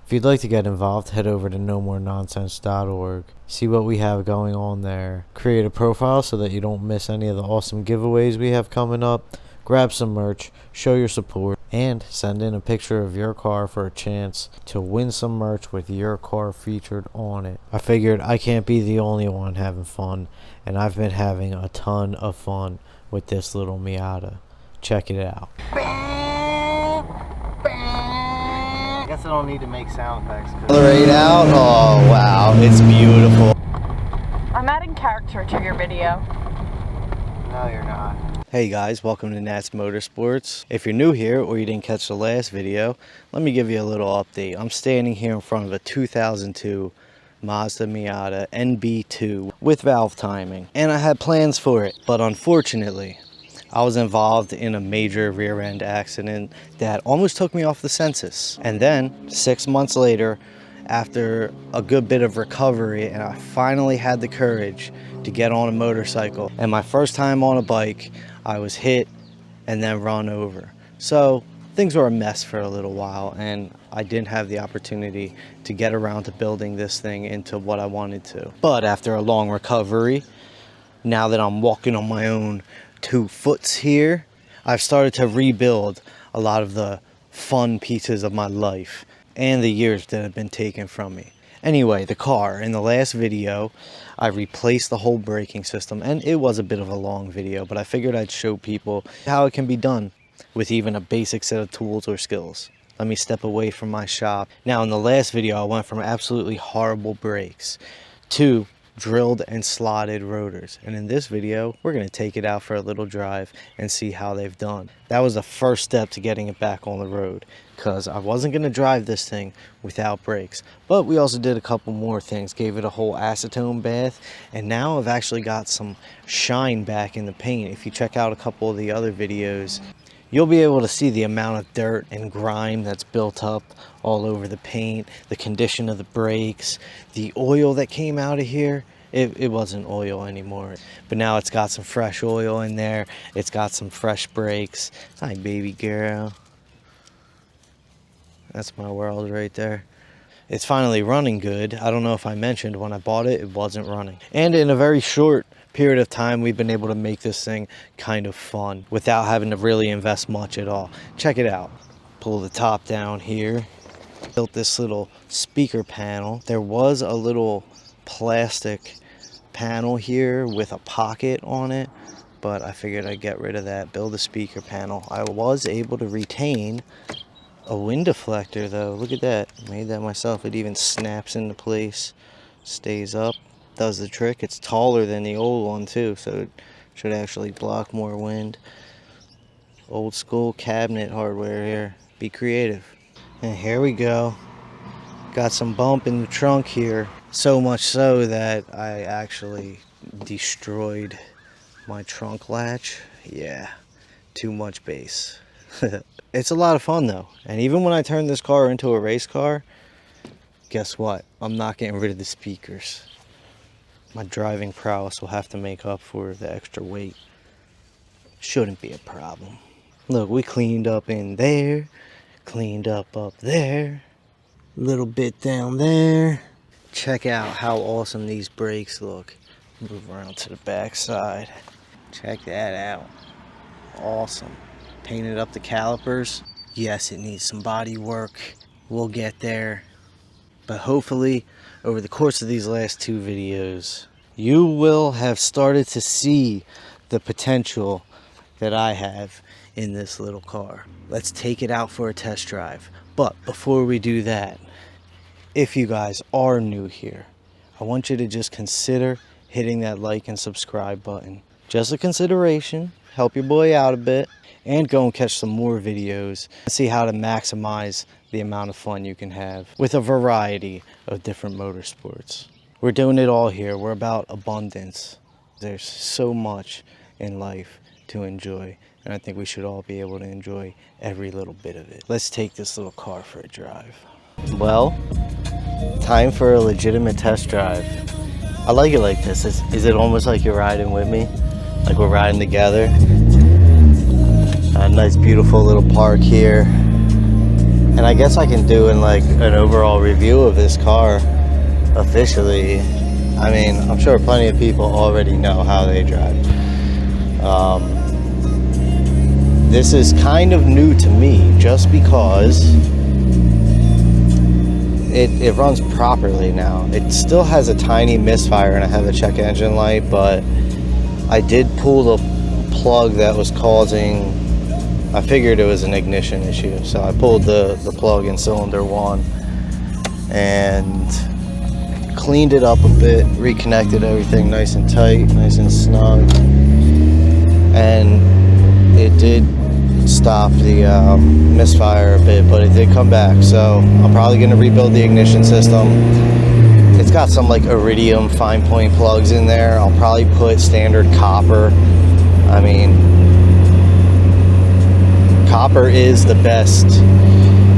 If you'd like to get involved, head over to nomorenonsense.org. See what we have going on there. Create a profile so that you don't miss any of the awesome giveaways we have coming up. Grab some merch, show your support, and send in a picture of your car for a chance to win some merch with your car featured on it. I figured I can't be the only one having fun, and I've been having a ton of fun with this little Miata. Check it out. I guess I don't need to make sound effects. Accelerate out. Oh wow, it's beautiful. I'm adding character to your video. No, you're not. Hey guys, welcome to Nats Motorsports. If you're new here or you didn't catch the last video, let me give you a little update. I'm standing here in front of a 2002 Mazda Miata NB2 with valve timing, and I had plans for it, but unfortunately I was involved in a major rear end accident that almost took me off the census. And then 6 months later, after a good bit of recovery, and I finally had the courage to get on a motorcycle, and my first time on a bike, I was hit and then run over. So things were a mess for a little while, and I didn't have the opportunity to get around to building this thing into what I wanted to. But after a long recovery, now that I'm walking on my own 2 foots here, I've started to rebuild a lot of the fun pieces of my life and the years that have been taken from me. Anyway, the car, in the last video, I replaced the whole braking system, and it was a bit of a long video, but I figured I'd show people how it can be done with even a basic set of tools or skills. Let me step away from my shop. Now, in the last video, I went from absolutely horrible brakes to drilled and slotted rotors, and in this video we're going to take it out for a little drive and see how they've done. That was the first step to getting it back on the road, because I wasn't going to drive this thing without brakes. But we also did a couple more things, gave it a whole acetone bath, and now I've actually got some shine back in the paint. If you check out a couple of the other videos, you'll be able to see the amount of dirt and grime that's built up all over the paint, the condition of the brakes, the oil that came out of here. It wasn't oil anymore, but now it's got some fresh oil in there. It's got some fresh brakes. Hi, baby girl. That's my world right there. It's finally running good. I don't know if I mentioned when I bought it, it wasn't running. And in a very short period of time, we've been able to make this thing kind of fun without having to really invest much at all. Check it out. Pull the top down here. Built this little speaker panel. There was a little plastic panel here with a pocket on it, but I figured I'd get rid of that, build a speaker panel. I was able to retain a wind deflector though. Look at that. Made that myself. It even snaps into place, stays up, does the trick. It's taller than the old one too, so it should actually block more wind. Old school cabinet hardware here. Be creative. And here we go. Got some bump in the trunk here. So much so that I actually destroyed my trunk latch. Yeah, too much bass. It's a lot of fun though. And even when I turn this car into a race car, guess what? I'm not getting rid of the speakers. My driving prowess will have to make up for the extra weight. Shouldn't be a problem. Look, we cleaned up in there, cleaned up there, a little bit down there. Check out how awesome these brakes look. Move around to the back side. Check that out. Awesome. Painted up the calipers. Yes, it needs some body work. We'll get there. But hopefully, over the course of these last 2 videos, you will have started to see the potential that I have in this little car. Let's take it out for a test drive. But before we do that, if you guys are new here, I want you to just consider hitting that like and subscribe button. Just a consideration, help your boy out a bit, and go and catch some more videos and see how to maximize the amount of fun you can have with a variety of different motorsports. We're doing it all here. We're about abundance. There's so much in life to enjoy, and I think we should all be able to enjoy every little bit of it. Let's take this little car for a drive. Well, time for a legitimate test drive. I like it like this. Is it almost like you're riding with me? Like we're riding together? A nice beautiful little park here. And I guess I can do in like an overall review of this car officially. I mean, I'm sure plenty of people already know how they drive. This is kind of new to me just because it runs properly now. It still has a tiny misfire and I have a check engine light, but I did pull the plug that was causing, I figured it was an ignition issue, so I pulled the plug in cylinder 1 and cleaned it up a bit, reconnected everything nice and tight, nice and snug, and it did stop the misfire a bit, but it did come back. So I'm probably going to rebuild the ignition system. It's got some like iridium fine point plugs in there. I'll probably put standard copper. I mean, copper is the best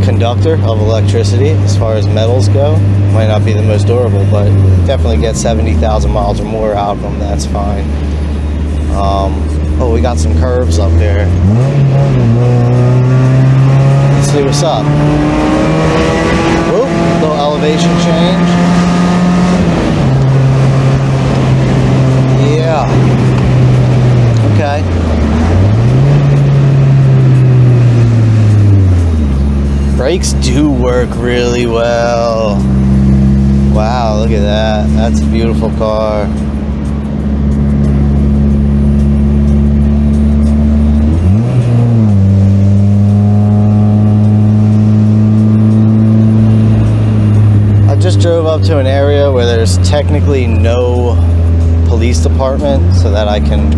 conductor of electricity as far as metals go. Might not be the most durable, but definitely get 70,000 miles or more out of them. That's fine. Oh, we got some curves up here. Let's see what's up. Whoop, little elevation change. Yeah. Okay. Brakes do work really well. Wow, look at that. That's a beautiful car. Just drove up to an area where there's technically no police department, so that I can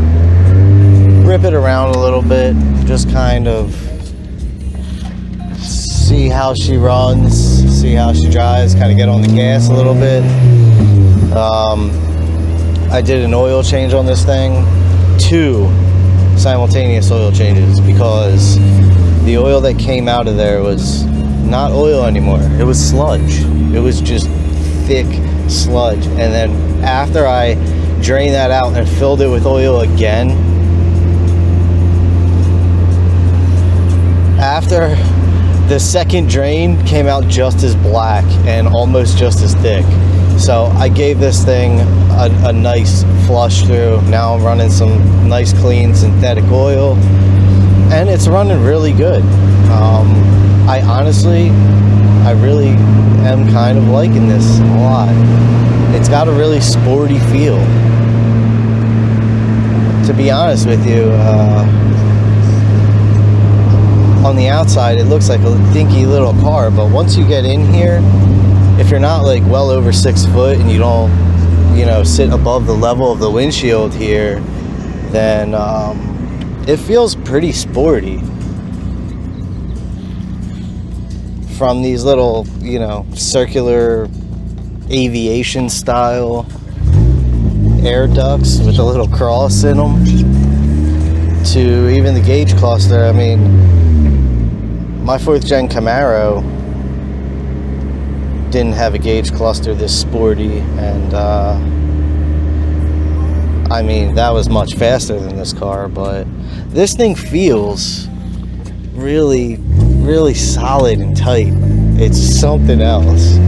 rip it around a little bit, just kind of see how she runs, see how she drives, kind of get on the gas a little bit. I did an oil change on this thing, 2 simultaneous oil changes, because the oil that came out of there was not oil anymore. It was sludge. It was just thick sludge. And then after I drained that out and filled it with oil again, after the second drain came out just as black and almost just as thick. So I gave this thing a nice flush through. Now I'm running some nice clean synthetic oil and it's running really good. I really am kind of liking this a lot. It's got a really sporty feel. To be honest with you, on the outside it looks like a dinky little car, but once you get in here, if you're not like well over 6 foot and you don't, sit above the level of the windshield here, then it feels pretty sporty. From these little, circular aviation style air ducts with a little cross in them, to even the gauge cluster. I mean, my 4th gen Camaro didn't have a gauge cluster this sporty, and I mean, that was much faster than this car, but this thing feels really solid and tight. It's something else.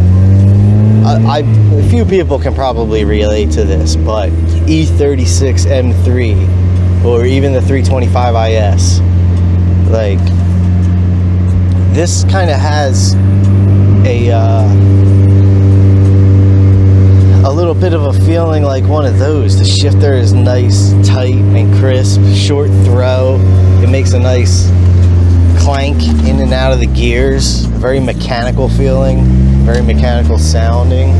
A few people can probably relate to this, but E36 M3 or even the 325 IS, like, this kind of has a little bit of a feeling like one of those. The shifter is nice, tight, and crisp. Short throw. It makes a nice clank in and out of the gears. Very mechanical feeling, very mechanical sounding.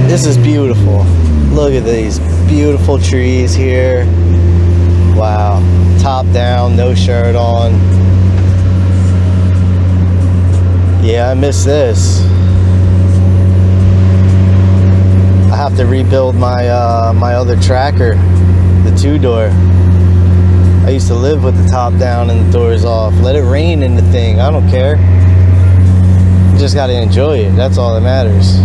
This is beautiful. Look at these beautiful trees here. Wow. Top down, no shirt on. Yeah, I miss this. I have to rebuild my my other tracker, the 2-door. I used to live with the top down and the doors off. Let it rain in the thing. I don't care. You just got to enjoy it. That's all that matters.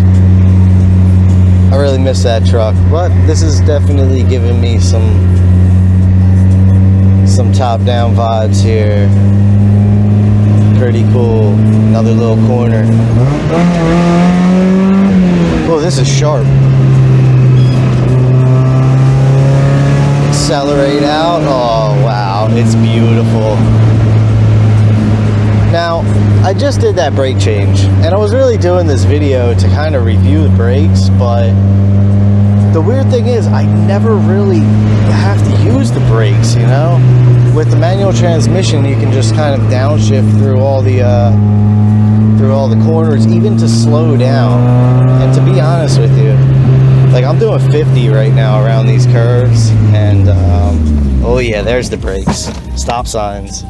I really miss that truck, but this is definitely giving me some some top-down vibes here. Pretty cool. Another little corner. Oh, this is sharp. Accelerate out. Oh, wow. It's beautiful. Now, I just did that brake change, and I was really doing this video to kind of review the brakes, but the weird thing is I never really have to use the brakes, you know? With the manual transmission, you can just kind of downshift through all the corners, even to slow down. And to be honest with you, like I'm doing 50 right now around these curves, and oh yeah, there's the brakes. Stop signs.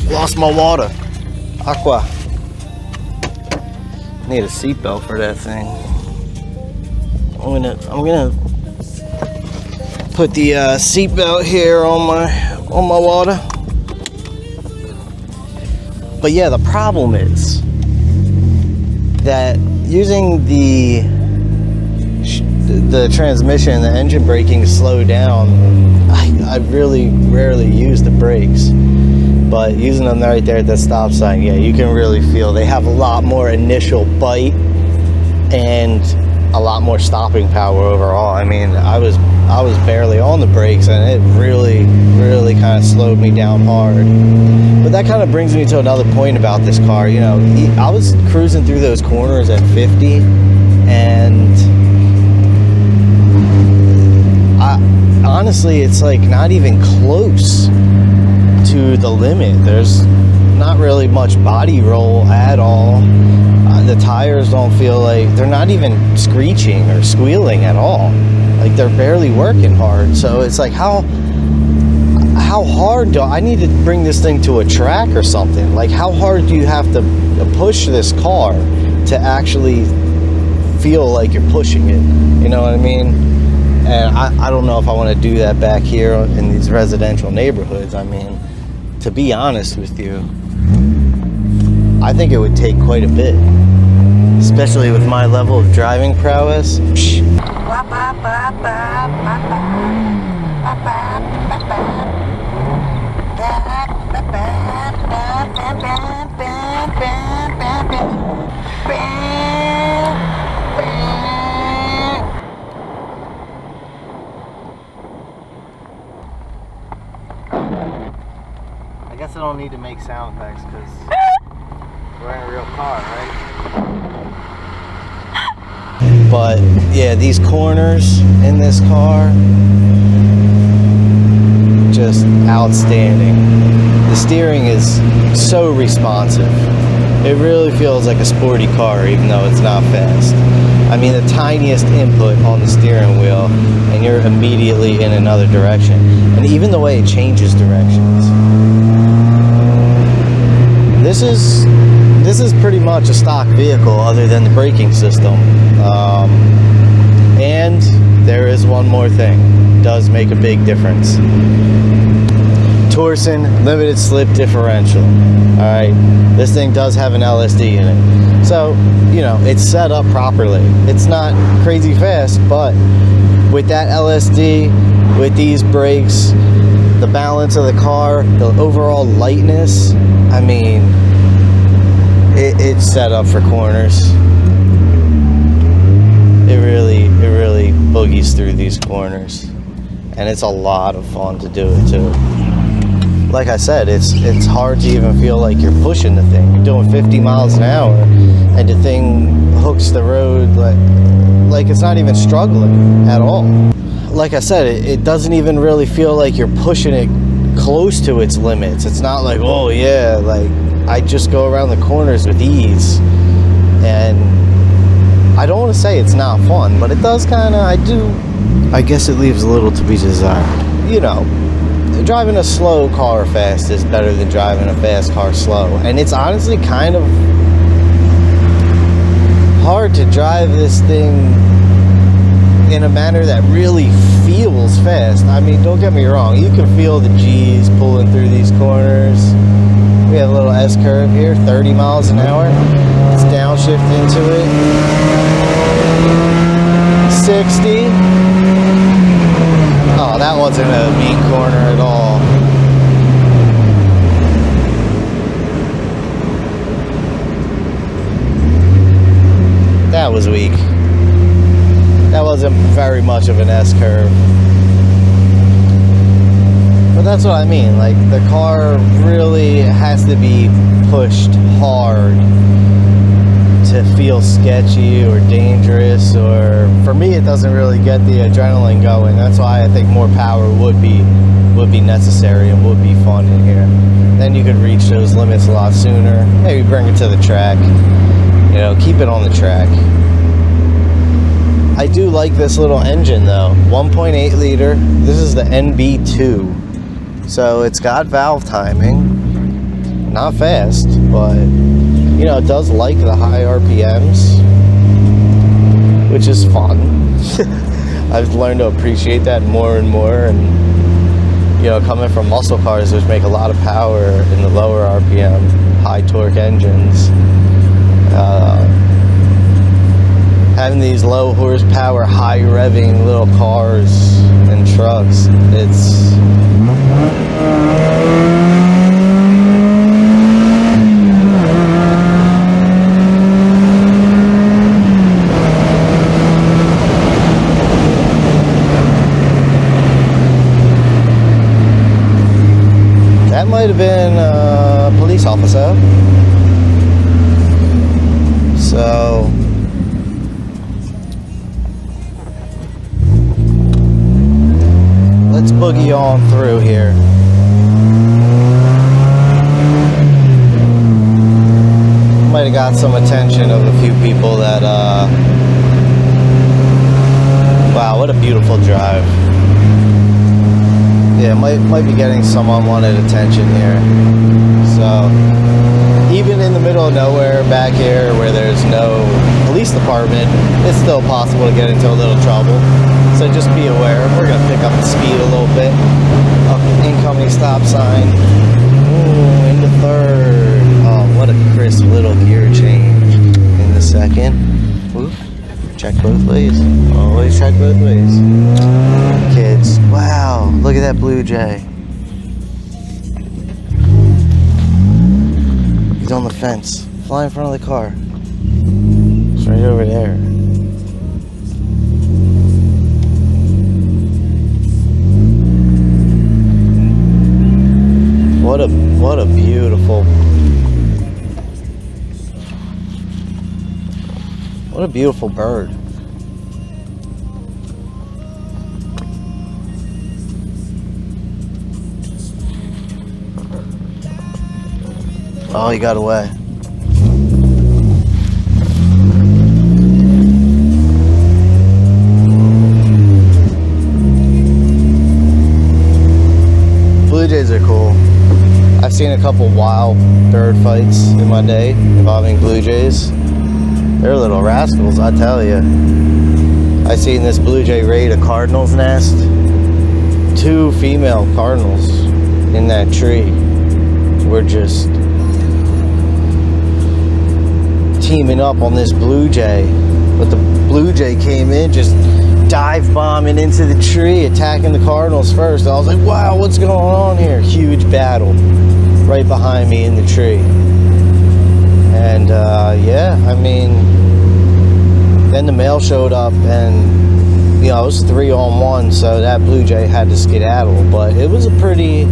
Lost my water. Aqua. Need a seatbelt for that thing. I'm gonna put the seatbelt here on my water. But yeah, the problem is that using the transmission, the engine braking to slow down, I really rarely use the brakes. But using them right there at the stop sign, yeah, you can really feel they have a lot more initial bite and a lot more stopping power overall. I mean, I was barely on the brakes, and it really kind of slowed me down hard. But that kind of brings me to another point about this car. You know, I was cruising through those corners at 50, and honestly, it's like not even close to the limit. There's not really much body roll at all. The tires don't feel like, they're not even screeching or squealing at all. Like they're barely working hard. So it's like, how hard do I need to bring this thing to a track or something? Like how hard do you have to push this car to actually feel like you're pushing it? You know what I mean? And I don't know if I want to do that back here in these residential neighborhoods. I mean, to be honest with you, I think it would take quite a bit, especially with my level of driving prowess. I guess I don't need to make sound effects because we're in a real car, right? But yeah, these corners in this car, just outstanding. The steering is so responsive. It really feels like a sporty car, even though it's not fast. I mean, the tiniest input on the steering wheel and you're immediately in another direction. And even the way it changes directions. This is pretty much a stock vehicle other than the braking system. And there is one more thing. It does make a big difference. Torsen limited slip differential. Alright, this thing does have an LSD in it. So, you know, it's set up properly. It's not crazy fast, but with that LSD, with these brakes, the balance of the car, the overall lightness, I mean, it's set up for corners. It really boogies through these corners, and it's a lot of fun to do it too. Like I said, it's hard to even feel like you're pushing the thing. You're doing 50 miles an hour, and the thing hooks the road like it's not even struggling at all. Like I said, it doesn't even really feel like you're pushing it close to its limits. It's not like, oh yeah, like I just go around the corners with ease. And I don't want to say it's not fun, but it does kind of, I guess it leaves a little to be desired. You know, driving a slow car fast is better than driving a fast car slow. And it's honestly kind of hard to drive this thing in a manner that really feels fast. I mean, don't get me wrong, you can feel the G's pulling through these corners. We have a little S-curve here, 30 miles an hour. Let's downshift into it. 60. Oh, that wasn't a mean corner at all. was weak. That wasn't very much of an S-curve. But that's what I mean. Like, the car really has to be pushed hard to feel sketchy or dangerous, or for me it doesn't really get the adrenaline going. That's why I think more power would be necessary and would be fun in here. Then you could reach those limits a lot sooner. Maybe bring it to the track, you know, keep it on the track. I do like this little engine though. 1.8 liter. This is the NB2, so it's got valve timing. Not fast, but you know, it does like the high RPMs, which is fun. I've learned to appreciate that more and more. And, you know, coming from muscle cars, which make a lot of power in the lower RPM, high torque engines, having these low horsepower, high revving little cars and trucks, it's... That might have been a police officer. So let's boogie on through here. Might have got some attention of a few people that wow, what a beautiful drive. Yeah, might be getting some unwanted attention here. So, even in the middle of nowhere back here where there's no police department, it's still possible to get into a little trouble. So just be aware. We're going to pick up the speed a little bit. Up incoming stop sign. Ooh, into third. Oh, what a crisp little gear change in the second. Ooh. Check both ways. Always check both ways. Kids. Wow. Look at that Blue Jay. He's on the fence. Fly in front of the car. It's right over there. What a beautiful... What a beautiful bird. Oh, he got away. Blue jays are cool. I've seen a couple wild bird fights in my day involving blue jays. They're little rascals, I tell you. I seen this blue jay raid a cardinal's nest. 2 female cardinals in that tree were just teaming up on this blue jay. But the blue jay came in just dive bombing into the tree, attacking the cardinals first. I was like, wow, what's going on here? Huge battle right behind me in the tree. And yeah, I mean, then the male showed up, and you know, it was 3-on-1, so that blue jay had to skedaddle. But it was a pretty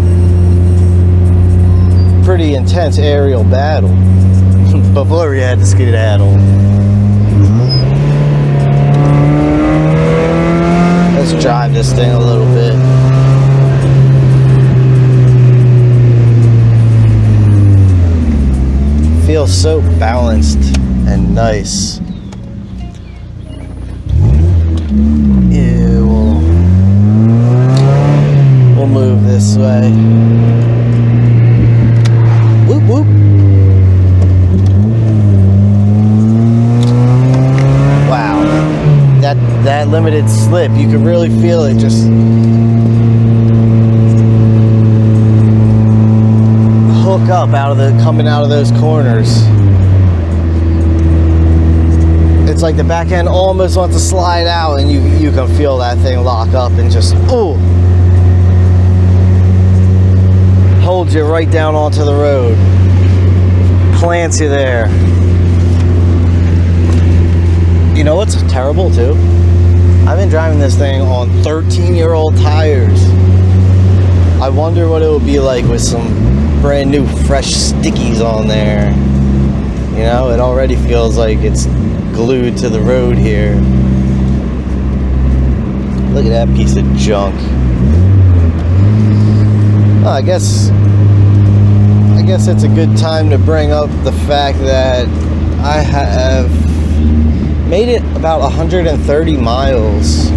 intense aerial battle before we had to skedaddle. Let's drive this thing a little bit. Feels so balanced and nice. Yeah, we'll move this way. Whoop whoop. Wow, that limited slip, you can really feel it just hook up coming out of those corners. It's like the back end almost wants to slide out, and you can feel that thing lock up and just holds you right down onto the road, plants you there. You know what's terrible too? I've been driving this thing on 13-year-old tires. I wonder what it would be like with some brand new fresh stickies on there. You know, it already feels like it's glued to the road here. Look at that piece of junk. Well, I guess it's a good time to bring up the fact that I have made it about 130 miles,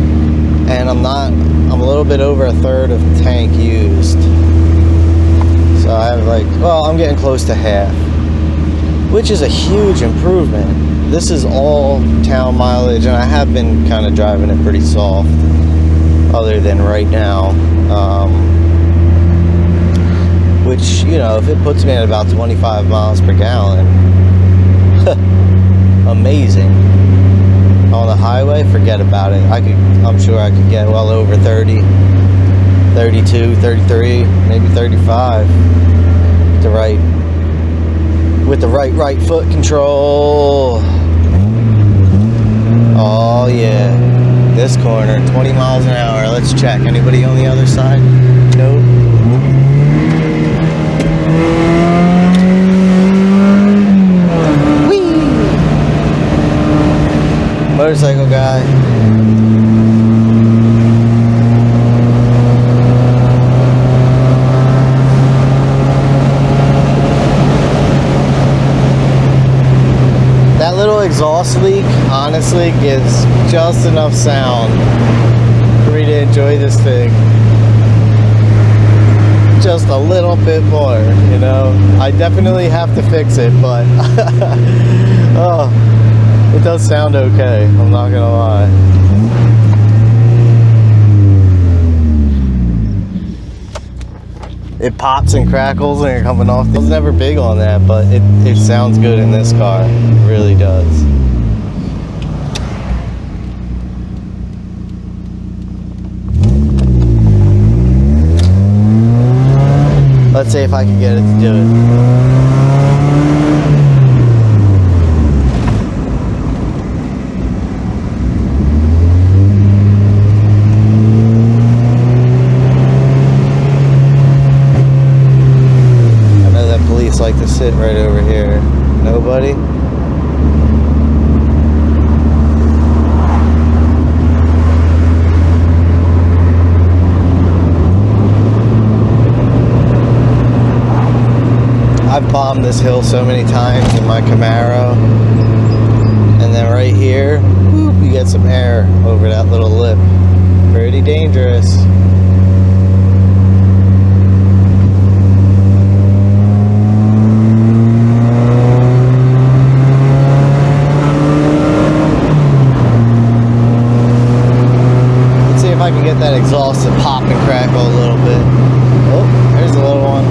and I'm a little bit over a third of the tank used. So I have I'm getting close to half, which is a huge improvement. This is all town mileage, and I have been kind of driving it pretty soft, other than right now. Which, you know, if it puts me at about 25 miles per gallon, amazing. On the highway, forget about it. I'm sure I could get well over 30, 32, 33, maybe 35 with the right foot control. Oh yeah, this corner, 20 miles an hour. Let's check. Anybody on the other side? Nope. Motorcycle guy. That little exhaust leak honestly gives just enough sound for me to enjoy this thing just a little bit more, you know. I definitely have to fix it, but oh, it does sound okay, I'm not gonna lie. It pops and crackles when you're coming off. I was never big on that, but it sounds good in this car. It really does. Let's see if I can get it to do it. Like to sit right over here. Nobody? I've bombed this hill so many times in my Camaro, and then right here, whoop, you get some air over that little lip. Pretty dangerous. I can get that exhaust to pop and crackle a little bit. Oh, there's a little one.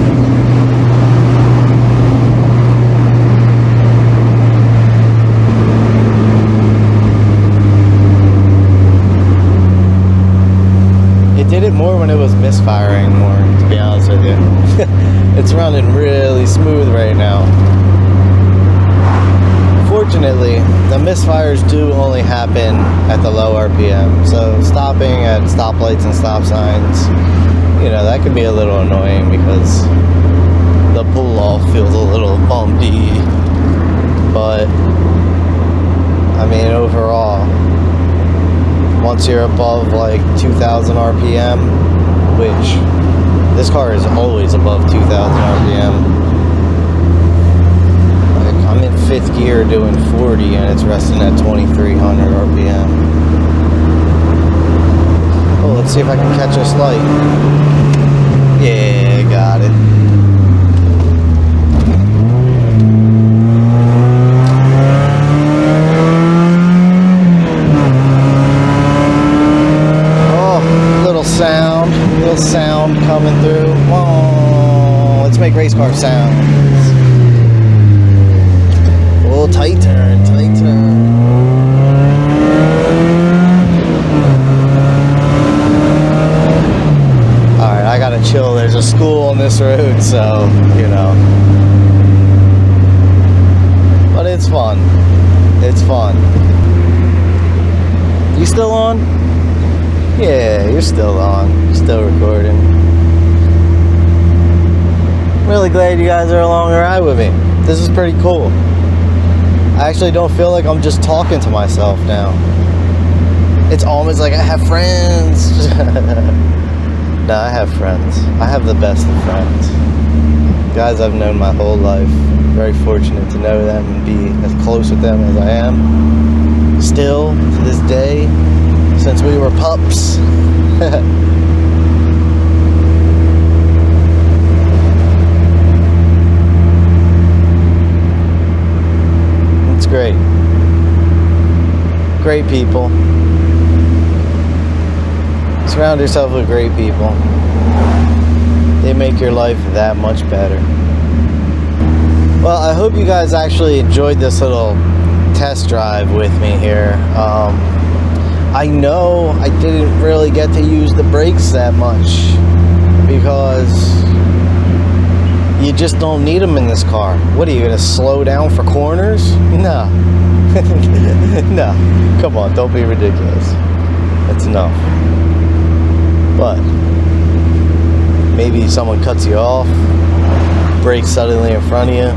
It did it more when it was misfiring more, to be honest with you. It's running really smooth right now. Fortunately, the misfires do only happen at the low RPM, so stopping at stoplights and stop signs, you know, that can be a little annoying because the pull-off feels a little bumpy, but I mean, overall, once you're above like 2,000 RPM, which this car is always above 2,000 RPM, I'm in 5th gear doing 40 and it's resting at 2,300 RPM. Oh, let's see if I can catch this light. Yeah, got it. Oh, little sound coming through. Whoa, let's make race car sounds. Oh, tight turn. Alright, I gotta chill. There's a school on this road, so, you know. But it's fun. It's fun. still on, still recording. I'm really glad you guys are along the ride with me. This is pretty cool. I actually don't feel like I'm just talking to myself now. It's almost like I have friends. No, I have friends. I have the best of friends. Guys I've known my whole life. Very fortunate to know them and be as close with them as I am. Still, to this day, since we were pups. It's great. Great people. Surround yourself with great people. They make your life that much better. Well, I hope you guys actually enjoyed this little test drive with me here. I know I didn't really get to use the brakes that much because you just don't need them in this car. What are you gonna slow down for corners? No. No. Come on, don't be ridiculous. That's enough. But maybe someone cuts you off, brakes suddenly in front of you.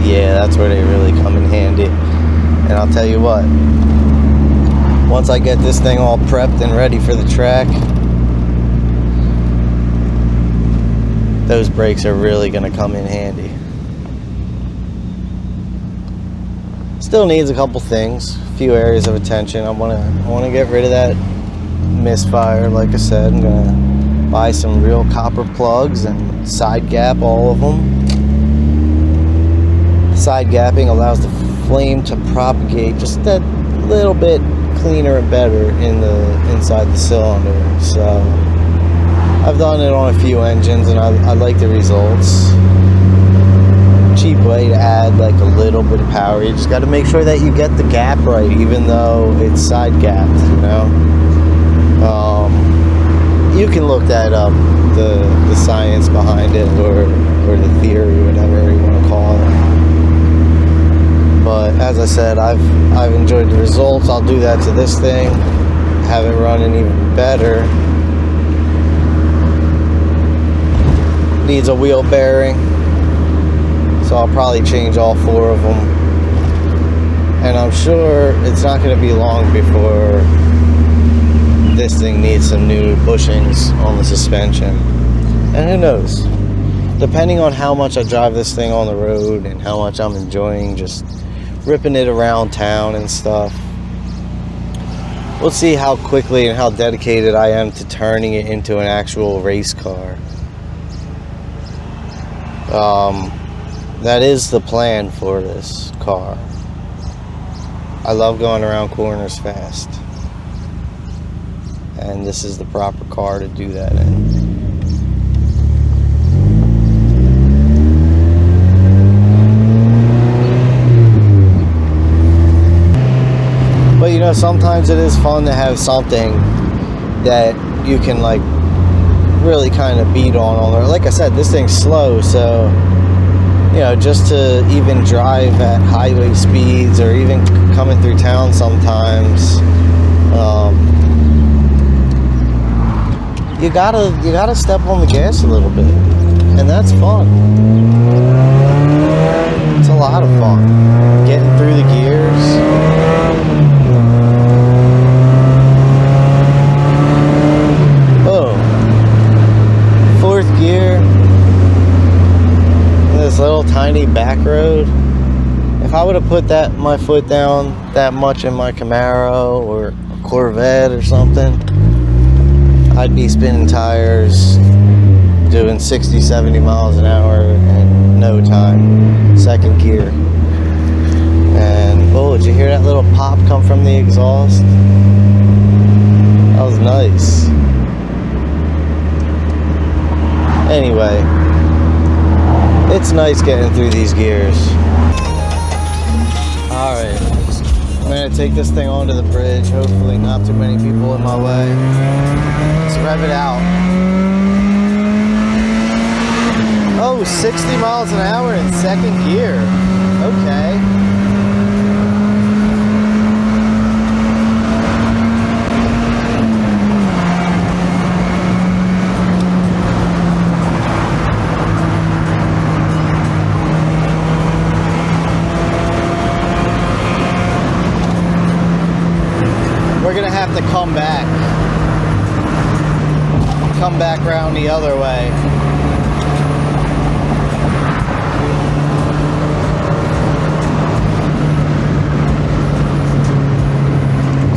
Yeah, that's where they really come in handy. And I'll tell you what, once I get this thing all prepped and ready for the track, those brakes are really going to come in handy. Still needs a couple things, a few areas of attention. I want to get rid of that misfire. Like I said, I'm going to buy some real copper plugs and side gap all of them. Side gapping allows the flame to propagate just that little bit cleaner and better in the inside the cylinder. So I've done it on a few engines and I like the results. Cheap way to add like a little bit of power. You just got to make sure that you get the gap right, even though it's side gapped, you know. You can look that up, the science behind it, or the theory, whatever you want to call it. But as I said, I've enjoyed the results. I'll do that to this thing, have it running even better. Needs a wheel bearing, so I'll probably change all 4 of them. And I'm sure it's not going to be long before this thing needs some new bushings on the suspension. And who knows? Depending on how much I drive this thing on the road and how much I'm enjoying just ripping it around town and stuff, we'll see how quickly and how dedicated I am to turning it into an actual race car. That is the plan for this car. I love going around corners fast, and this is the proper car to do that in. But you know, sometimes it is fun to have something that you can like really kind of beat on there. Like I said, this thing's slow, so you know, just to even drive at highway speeds or even coming through town sometimes, you gotta step on the gas a little bit, and that's fun. It's a lot of fun getting through the gears. Boom. 4th gear. This little tiny back road. If I would have put my foot down that much in my Camaro or a Corvette or something, I'd be spinning tires, doing 60, 70 miles an hour in no time. 2nd gear. And oh, did you hear that little pop come from the exhaust? That was nice. Anyway, it's nice getting through these gears. Alright, I'm going to take this thing onto the bridge. Hopefully not too many people in my way. Let's rev it out. Oh, 60 miles an hour in 2nd gear. Okay. to come back around the other way.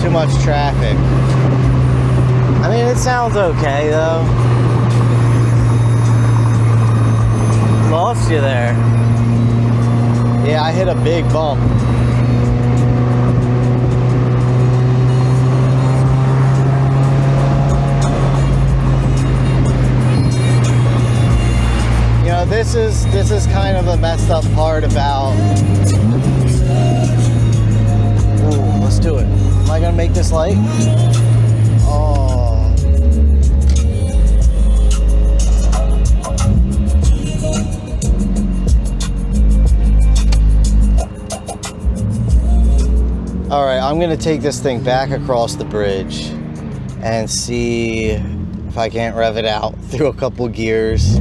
Too much traffic. I mean, it sounds okay though. Lost you there. Yeah, I hit a big bump. You know, this is kind of the messed up part about. Ooh, let's do it. Am I gonna make this light? Oh. All right, I'm gonna take this thing back across the bridge and see if I can't rev it out through a couple gears.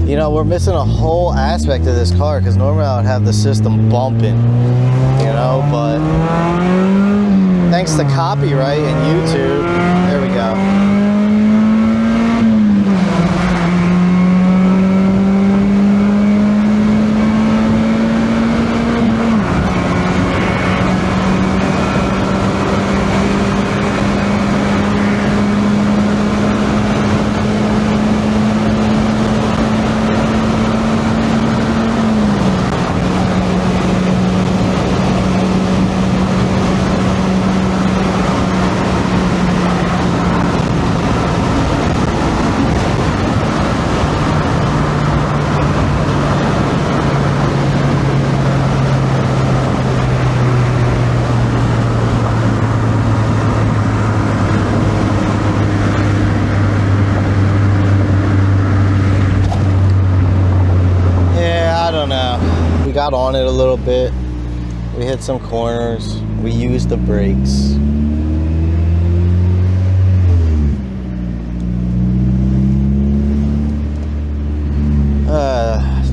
You know, we're missing a whole aspect of this car because normally I would have the system bumping, you know, but thanks to copyright and YouTube, there we go. We got on it a little bit. We hit some corners. We used the brakes.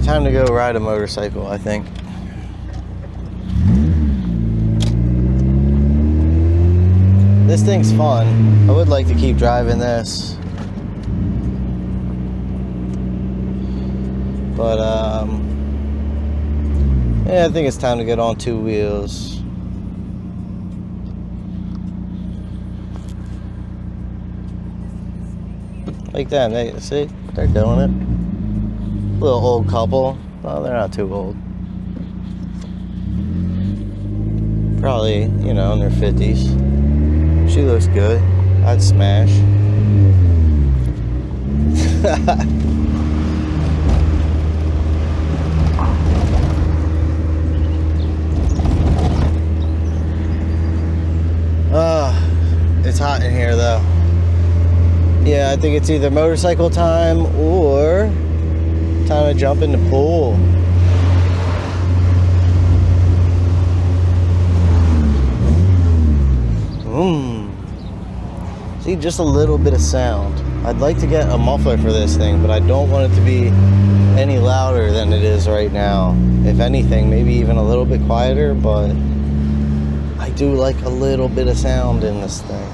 Time to go ride a motorcycle, I think. This thing's fun. I would like to keep driving this. But yeah, I think it's time to get on two wheels. Like that, see? They're doing it. Little old couple. Well, they're not too old. Probably, you know, in their 50s. She looks good. I'd smash. It's hot in here though. Yeah, I think it's either motorcycle time or time to jump in the pool. See, just a little bit of sound. I'd like to get a muffler for this thing, but I don't want it to be any louder than it is right now. If anything, maybe even a little bit quieter, but I do like a little bit of sound in this thing.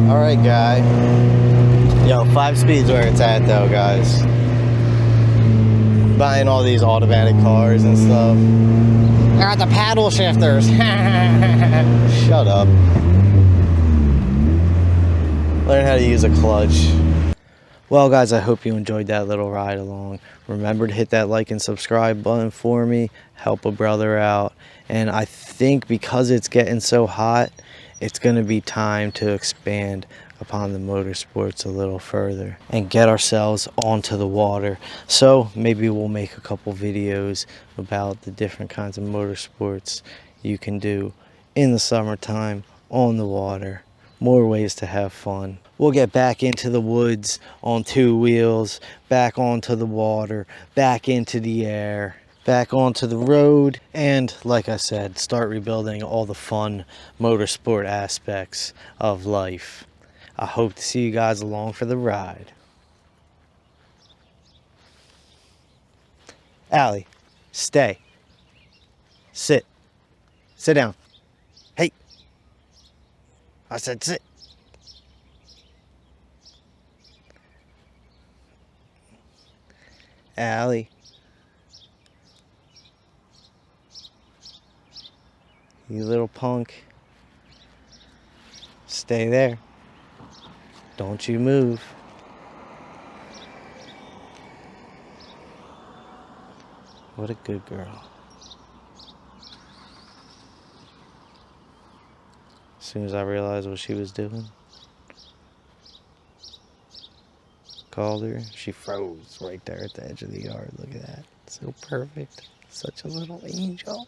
All right, guy. Yo, 5 speed's where it's at though, guys. Buying all these automatic cars and stuff. They're at the paddle shifters. Shut up. Learn how to use a clutch. Well, guys, I hope you enjoyed that little ride along. Remember to hit that like and subscribe button for me. Help a brother out. And I think because it's getting so hot, it's going to be time to expand upon the motorsports a little further and get ourselves onto the water. So maybe we'll make a couple videos about the different kinds of motorsports you can do in the summertime on the water. More ways to have fun. We'll get back into the woods on 2 wheels, back onto the water, back into the air, back onto the road, and like I said, start rebuilding all the fun motorsport aspects of life. I hope to see you guys along for the ride. Allie, stay. Sit. Sit down. Hey. I said sit. Allie. You little punk. Stay there. Don't you move. What a good girl. As soon as I realized what she was doing, called her, she froze right there at the edge of the yard. Look at that. So perfect. Such a little angel.